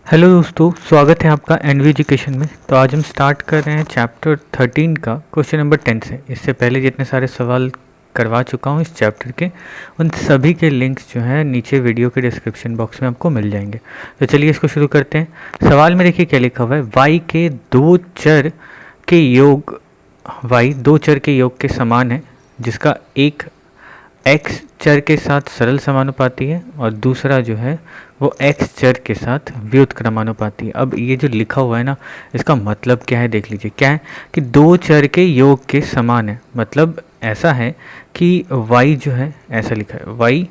Hello दोस्तों, स्वागत है आपका एनवी एजुकेशन में। तो आज हम स्टार्ट कर रहे हैं चैप्टर 13 का क्वेश्चन नंबर 10 से। इससे पहले जितने सारे सवाल करवा चुका हूँ इस चैप्टर के, उन सभी के लिंक्स जो हैं नीचे वीडियो के डिस्क्रिप्शन बॉक्स में आपको मिल जाएंगे। तो चलिए इसको शुरू करते हैं। सवाल में देखिए क्या लिखा हुआ है, y के दो चर के योग के समान है, जिसका एक x चर के साथ सरल समानुपाती है और दूसरा जो है वो x चर के साथ व्युत्क्रमानुपाती है। अब ये जो लिखा हुआ है ना, इसका मतलब क्या है देख लीजिए। क्या है कि दो चर के योग के समान है, मतलब ऐसा है कि y जो है, ऐसा लिखा है y,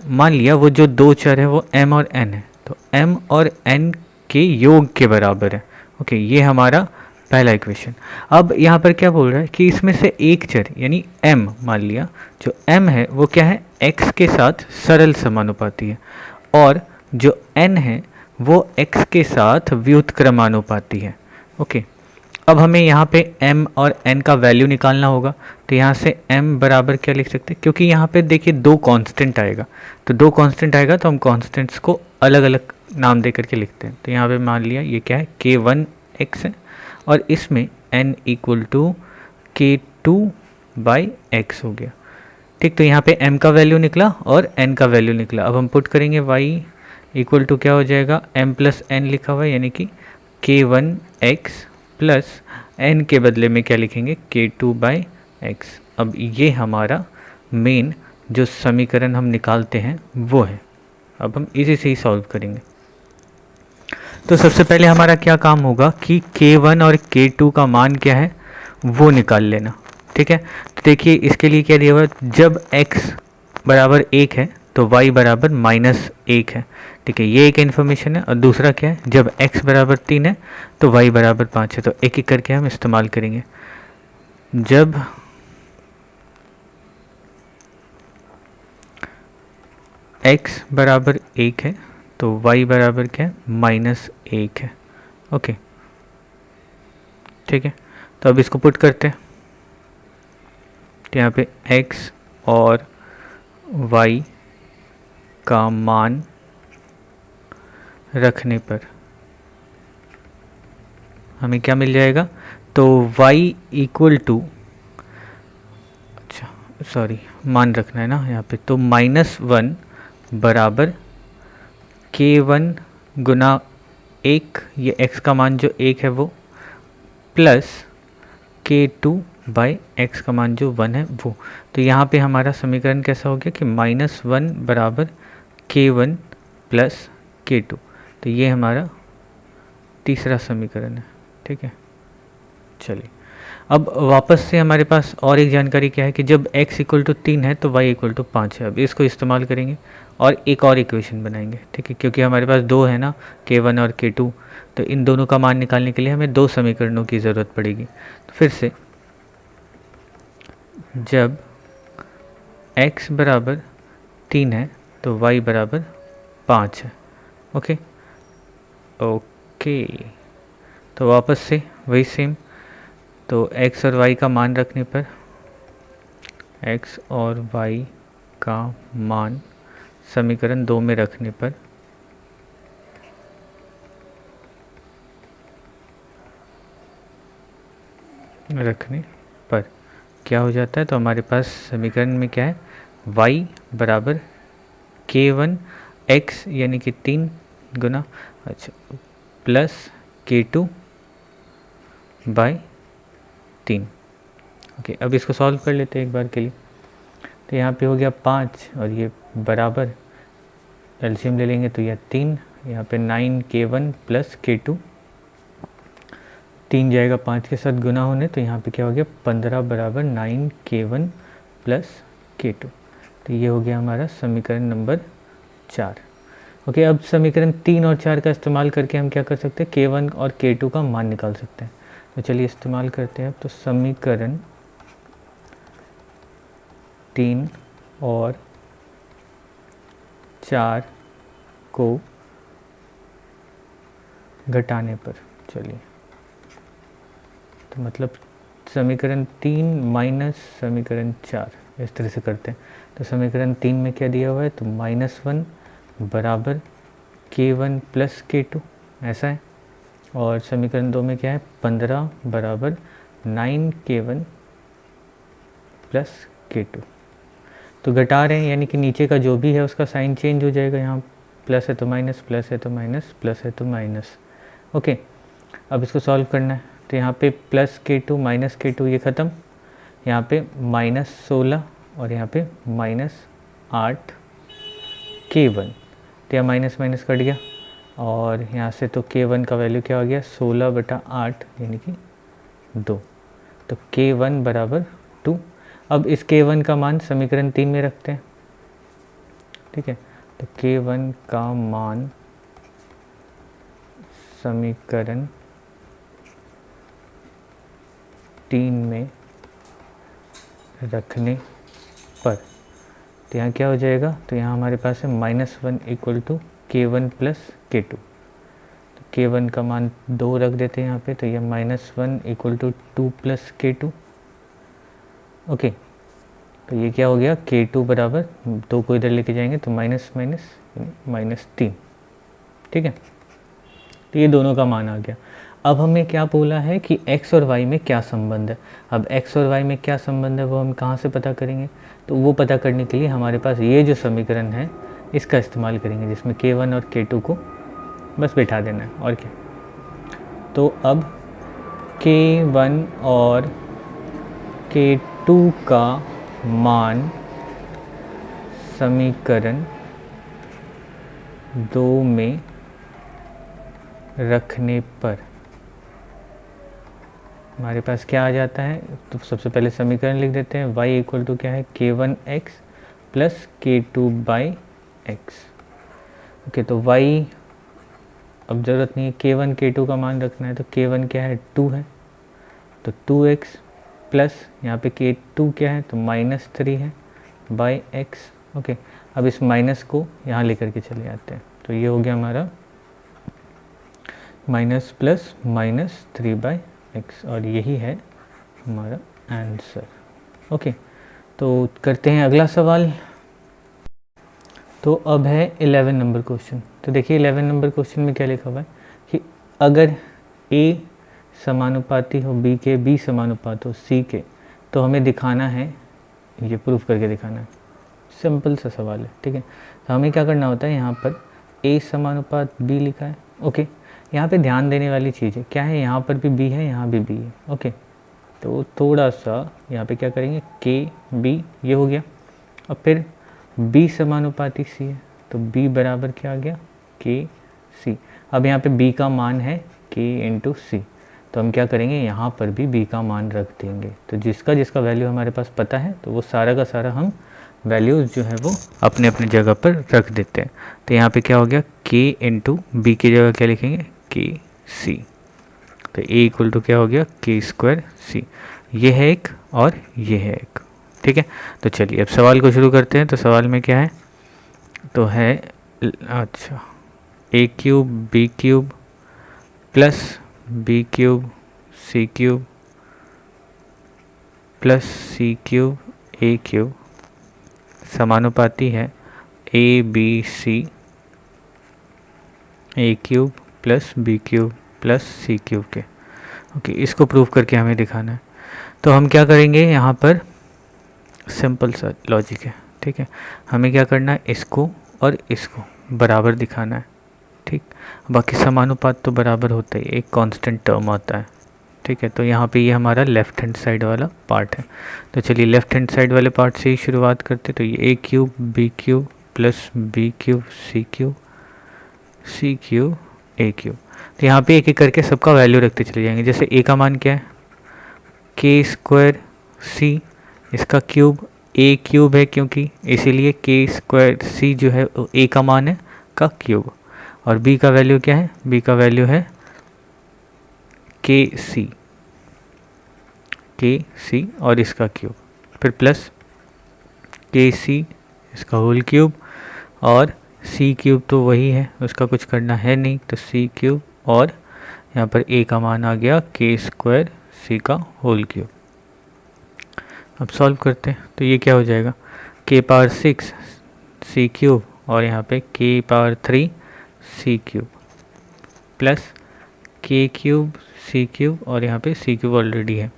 मान लिया वो जो दो चर है वो m और n है, तो m और n के योग के बराबर है। ओके, ये हमारा पहला इक्वेशन। अब यहाँ पर क्या बोल रहा है कि इसमें से एक चर यानी m, मान लिया जो m है वो क्या है, x के साथ सरल समानुपाती है और जो n है वो x के साथ व्युत्क्रमानुपाती है। ओके, अब हमें यहाँ पे m और n का वैल्यू निकालना होगा। तो यहाँ से m बराबर क्या लिख सकते हैं, क्योंकि यहाँ पे देखिए दो कांस्टेंट आएगा, तो दो कांस्टेंट आएगा तो हम कांस्टेंट्स को अलग अलग नाम दे करके लिखते हैं। तो यहाँ पे मान लिया ये क्या है, k1x है और इसमें n इक्वल टू k2/x हो गया। ठीक, तो यहाँ पे m का वैल्यू निकला और n का वैल्यू निकला। अब हम पुट करेंगे y इक्वल टू क्या हो जाएगा, m प्लस n लिखा हुआ है यानी कि k1x प्लस n के बदले में क्या लिखेंगे, k2/x। अब ये हमारा मेन जो समीकरण हम निकालते हैं वो है। अब हम इसी से ही सॉल्व करेंगे। तो सबसे पहले हमारा क्या काम होगा कि k1 और k2 का मान क्या है वो निकाल लेना। ठीक है, तो देखिए इसके लिए क्या दिया हुआ है, जब x बराबर 1 है तो y बराबर -1 है। ठीक है, ये एक इन्फॉर्मेशन है। और दूसरा क्या है, जब x बराबर 3 है तो y बराबर 5 है। तो एक एक करके हम इस्तेमाल करेंगे। जब x बराबर 1 है तो y बराबर क्या है, -1 है। ओके, ठीक है, तो अब इसको पुट करते हैं। तो यहाँ पे x और y का मान रखने पर हमें क्या मिल जाएगा, तो y इक्वल टू, अच्छा सॉरी, मान रखना है ना यहाँ पे, तो -1 बराबर k1 गुना 1, ये x का मान जो 1 है वो, प्लस k2/x का मान जो 1 है वो। तो यहाँ पे हमारा समीकरण कैसा हो गया कि -1 बराबर k1 प्लस k2। तो ये हमारा तीसरा समीकरण है। ठीक है, चलिए अब वापस से हमारे पास और एक जानकारी क्या है कि जब x इक्वल टू 3 है तो y इक्वल टू 5 है। अब इसको इस्तेमाल करेंगे और एक और इक्वेशन बनाएंगे। ठीक है, क्योंकि हमारे पास दो है ना, k1 और k2, तो इन दोनों का मान निकालने के लिए हमें दो समीकरणों की ज़रूरत पड़ेगी। तो फिर से जब x बराबर 3 है तो y बराबर 5 है। ओके ओके, तो वापस से वही सेम, तो x और y का मान रखने पर, x और y का मान समीकरण 2 में रखने पर क्या हो जाता है, तो हमारे पास समीकरण में क्या है, y बराबर k1x यानी कि 3 गुना, अच्छा, प्लस k2/3। ओके, अब इसको सॉल्व कर लेते हैं एक बार के लिए। तो यहाँ पे हो गया 5 और ये बराबर, एलसीएम ले लेंगे तो यह 3, यहाँ पे 9k1 प्लस k2, 3 जाएगा 5 के साथ गुना होने, तो यहाँ पे क्या हो गया, 15 बराबर 9k1 प्लस k2। तो ये हो गया हमारा समीकरण नंबर 4। ओके, अब समीकरण 3 और 4 का इस्तेमाल करके हम क्या कर सकते हैं, k1 और k2 का मान निकाल सकते हैं। तो चलिए इस्तेमाल करते हैं। तो समीकरण 3 और 4 को घटाने पर, चलिए, तो मतलब समीकरण 3 माइनस समीकरण 4, इस तरह से करते हैं। तो समीकरण 3 में क्या दिया हुआ है, तो -1 बराबर k1 प्लस k2, ऐसा है। और समीकरण 2 में क्या है, 15 बराबर 9k1 प्लस k2। तो घटा रहे हैं, यानी कि नीचे का जो भी है उसका साइन चेंज हो जाएगा। यहाँ प्लस है तो माइनस, प्लस है तो माइनस, प्लस है तो माइनस। ओके, अब इसको सॉल्व करना है। तो यहाँ पे प्लस k2 माइनस k2 ये ख़त्म, यहाँ पे -16 और यहाँ पे -8 k1। तो यहाँ माइनस माइनस कट गया और यहाँ से तो k1 का वैल्यू क्या हो गया, 16/8 यानी कि 2। तो k1 बराबर 2। अब इस k1 का मान समीकरण 3 में रखते हैं, ठीक है। तो k1 का मान समीकरण 3 में रखने पर तो यहाँ क्या हो जाएगा, तो यहाँ हमारे पास है -1 = k1 प्लस k2। तो k1 का मान 2 रख देते हैं यहाँ पे, तो यह -1 = 2 प्लस k2। ओके, तो ये क्या हो गया, k2 बराबर 2 को इधर लेके जाएंगे तो माइनस माइनस -3, ठीक है। तो ये दोनों का मान आ गया। अब हमें क्या बोला है कि x और y में क्या संबंध है। अब x और y में क्या संबंध है वो हम कहाँ से पता करेंगे, तो वो पता करने के लिए हमारे पास ये जो समीकरण है इसका इस्तेमाल करेंगे, जिसमें k1 और k2 को बस बैठा देना है और क्या। तो अब k1 और k2 का मान समीकरण 2 में रखने पर हमारे पास क्या आ जाता है। तो सबसे पहले समीकरण लिख देते हैं, y = क्या है, k1x प्लस k2/x। ओके, तो y अब ज़रूरत नहीं है, k1 k2 का मान रखना है। तो k1 क्या है, 2 है, तो 2x प्लस यहाँ पे k2 क्या है, तो -3 है बाई x। ओके, अब इस माइनस को यहाँ लेकर के चले जाते हैं, तो ये हो गया हमारा माइनस प्लस -3/x और यही है हमारा आंसर। ओके, तो करते हैं अगला सवाल। तो अब है 11 नंबर क्वेश्चन। तो देखिए 11 नंबर क्वेश्चन में क्या लिखा हुआ है कि अगर a समानुपाती हो b के, b समानुपात हो c के, तो हमें दिखाना है, ये प्रूफ करके दिखाना है। सिंपल सा सवाल है, ठीक है। तो हमें क्या करना होता है, यहाँ पर a समानुपात b लिखा है। ओके, यहाँ पे ध्यान देने वाली चीज़ है क्या है, यहाँ पर भी b है, यहाँ भी b है। ओके, तो थोड़ा सा यहाँ पे क्या करेंगे, k b ये हो गया। अब फिर b समानुपाती c है, तो b बराबर क्या आ गया, k c। अब यहाँ पे b का मान है k × c, तो हम क्या करेंगे, यहाँ पर भी b का मान रख देंगे। तो जिसका जिसका वैल्यू हमारे पास पता है, तो वो सारा का सारा हम वैल्यूज़ जो है वो अपने अपने जगह पर रख देते हैं। तो यहाँ पे क्या हो गया, k × b की जगह क्या लिखेंगे, k c। तो a = क्या हो गया, k² c। ये है एक और ये है एक, ठीक है। तो चलिए अब सवाल को शुरू करते हैं। तो सवाल में क्या है, तो है अच्छा a³ b³ plus b³ c³ plus c³ a³ समानुपाती है abc a³ plus b³ plus c³ के। ओके, इसको प्रूव करके हमें दिखाना है। तो हम क्या करेंगे, यहाँ पर सिंपल सा लॉजिक है, ठीक है। हमें क्या करना है, इसको और इसको बराबर दिखाना है, ठीक। बाकी समानुपात तो बराबर होता ही, एक कांस्टेंट टर्म आता है, ठीक है। तो यहाँ पे ये हमारा लेफ़्ट हैंड साइड वाला पार्ट है। तो चलिए लेफ़्ट हैंड साइड वाले पार्ट से ही शुरुआत करते। तो ये a³ b³ plus b³ c³ c³ a³। तो यहाँ पे एक एक करके सबका वैल्यू रखते चले जाएंगे। जैसे a का मान क्या है, k² c, इसका क्यूब a³ है क्योंकि, इसीलिए k² c जो है a का मान है का क्यूब। और b का वैल्यू क्या है, b का वैल्यू है k c और इसका क्यूब, फिर प्लस k c इसका होल क्यूब, और c³ तो वही है, उसका कुछ करना है नहीं, तो c³ और यहाँ पर a का मान आ गया k² c का होल क्यूब। अब सॉल्व करते हैं। तो ये क्या हो जाएगा, k⁻6 c³ और यहाँ पे k⁻3 c³। प्लस के क्यूब सी क्यूब, और यहाँ पे सी क्यूब ऑलरेडी है,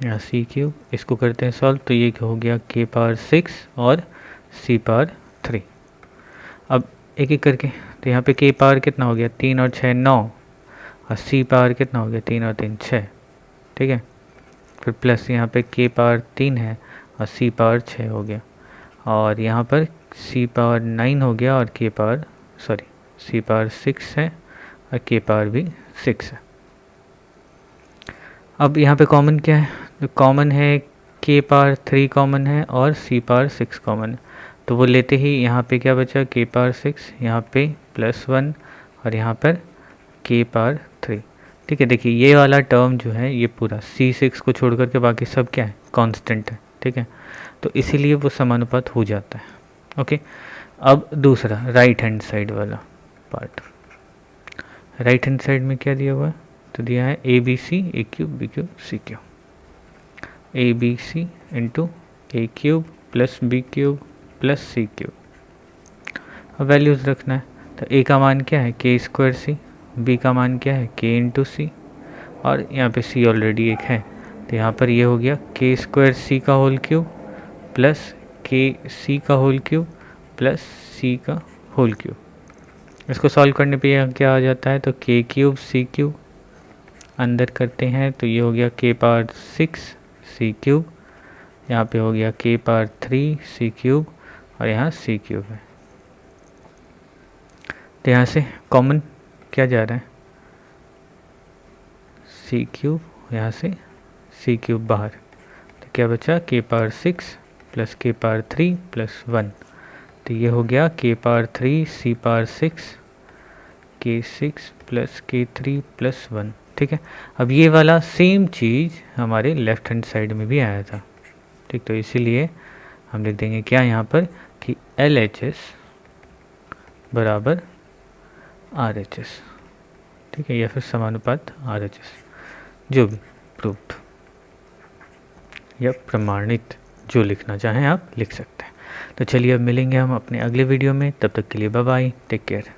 यहाँ सी क्यूब, इसको करते हैं सॉल्व तो ये हो गया के पावर 6 और सी पावर 3। अब एक एक करके, तो यहाँ पे के पावर कितना हो गया 3 और 6 9, और सी पावर कितना हो गया 3 और 3 6, ठीक है। फिर प्लस यहाँ पे के पावर 3 है और सी पावर 6 हो गया, और यहाँ पर सी पावर 9 हो गया और के पावर सी पावर 6 है और के पावर भी 6 है। अब यहाँ पे कॉमन क्या है, तो कॉमन है के पावर 3 कॉमन है और सी पावर 6 कॉमन है, तो वो लेते ही यहाँ पे क्या बचा के पावर 6, यहाँ पे +1 और यहाँ पर के पावर 3, ठीक है। देखिए ये वाला टर्म जो है ये पूरा C6 को छोड़ करके बाकी सब क्या है कांस्टेंट है, ठीक है, तो इसीलिए वो समानुपात हो जाता है। ओके, अब दूसरा राइट हैंड साइड वाला पार्ट, राइट हैंड साइड में क्या दिया हुआ है, तो दिया है ABC A cube B cube C cube, ABC into A cube plus B cube plus C cube. अब वैल्यूज़ रखना है, तो A का मान क्या है के स्क्वायर C, B का मान क्या है के इंटू C, और यहाँ पे C ऑलरेडी एक है, तो यहाँ पर ये हो गया के स्क्वायर C का होल क्यूब प्लस के C का होल क्यूब प्लस C का होल क्यूब। इसको सॉल्व करने पे यहाँ क्या आ जाता है, तो के क्यूब C क्यूब अंदर करते हैं तो ये हो गया के पावर 6 C क्यूब, यहाँ पे हो गया के पावर 3 C क्यूब, और यहाँ C क्यूब है, तो यहाँ से कॉमन क्या जा रहा है C क्यूब, यहाँ से C क्यूब बाहर, तो क्या बचा के पावर 6 प्लस के पावर 3 प्लस 1, तो ये हो गया के पावर 3 C पावर 6 के 6 प्लस के 3 प्लस 1, ठीक है। अब ये वाला सेम चीज़ हमारे लेफ्ट हैंड साइड में भी आया था, ठीक, तो इसीलिए हम लिख देंगे क्या यहाँ पर कि LHS बराबर RHS, ठीक है, या फिर समानुपात RHS, जो भी प्रूव्ड या प्रमाणित जो लिखना चाहें आप लिख सकते हैं। तो चलिए अब मिलेंगे हम अपने अगले वीडियो में, तब तक के लिए बाय बाय, टेक केयर।